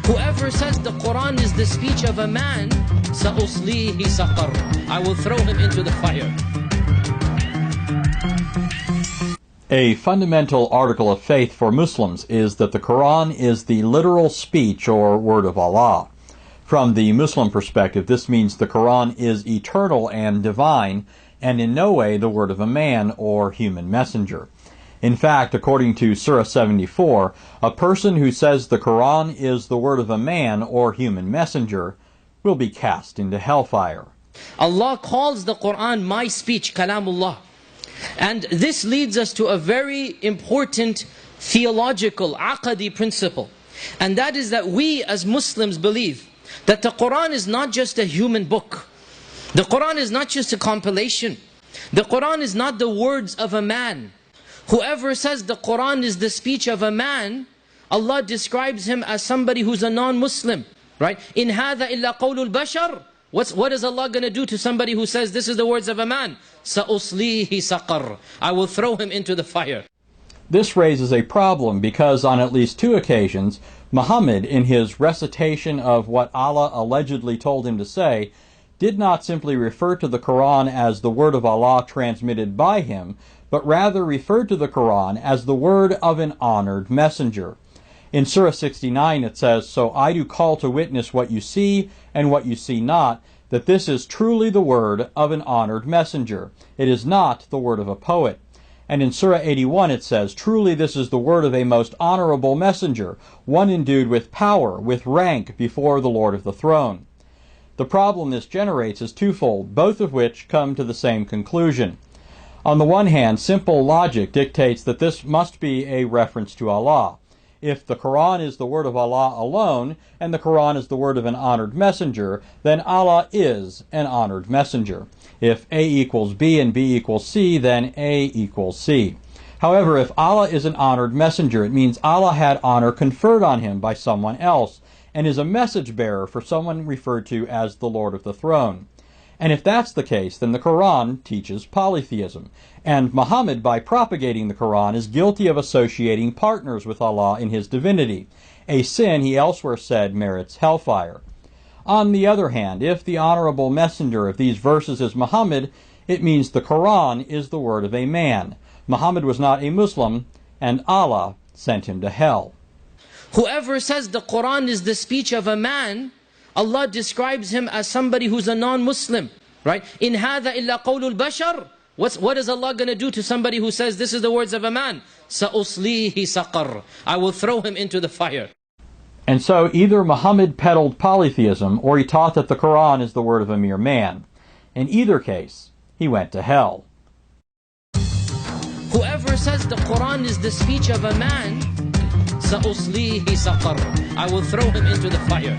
Whoever says the Quran is the speech of a man, سَأُصْلِيهِ سَقَرَ, I will throw him into the fire. A fundamental article of faith for Muslims is that the Quran is the literal speech or word of Allah. From the Muslim perspective, this means the Quran is eternal and divine, and in no way the word of a man or human messenger. In fact, according to Surah 74, a person who says the Quran is the word of a man or human messenger will be cast into hellfire. Allah calls the Quran my speech, kalamullah. And this leads us to a very important theological, aqadi principle. And that is that we as Muslims believe that the Quran is not just a human book. The Quran is not just a compilation. The Quran is not the words of a man. Whoever says the Quran is the speech of a man, Allah describes him as somebody who's a non-Muslim. Right? In هَذَا إِلَّا قَوْلُ الْبَشَرِ. What is Allah going to do to somebody who says this is the words of a man? سَأُصْلِيهِ سَقَرَ, I will throw him into the fire. This raises a problem because on at least 2 occasions, Muhammad, in his recitation of what Allah allegedly told him to say, did not simply refer to the Quran as the word of Allah transmitted by him, but rather referred to the Quran as the word of an honored messenger. In Surah 69 it says, "So I do call to witness what you see and what you see not, that this is truly the word of an honored messenger. It is not the word of a poet." And in Surah 81 it says, "Truly this is the word of a most honorable messenger, one endued with power, with rank before the Lord of the throne." The problem this generates is twofold, both of which come to the same conclusion. On the one hand, simple logic dictates that this must be a reference to Allah. If the Quran is the word of Allah alone, and the Quran is the word of an honored messenger, then Allah is an honored messenger. If A equals B and B equals C, then A equals C. However, if Allah is an honored messenger, it means Allah had honor conferred on him by someone else, and is a message bearer for someone referred to as the Lord of the throne. And if that's the case, then the Quran teaches polytheism. And Muhammad, by propagating the Quran, is guilty of associating partners with Allah in his divinity, a sin he elsewhere said merits hellfire. On the other hand, if the honorable messenger of these verses is Muhammad, it means the Quran is the word of a man. Muhammad was not a Muslim, and Allah sent him to hell. Whoever says the Quran is the speech of a man, Allah describes him as somebody who's a non-Muslim. Right? In هَذَا إِلَّا قَوْلُ الْبَشَرِ. What is Allah going to do to somebody who says this is the words of a man? سَأُصْلِيهِ سَقَرَ, I will throw him into the fire. And so either Muhammad peddled polytheism, or he taught that the Quran is the word of a mere man. In either case, he went to hell. Whoever says the Quran is the speech of a man, سَأُصْلِيهِ سَقَرَ, I will throw him into the fire.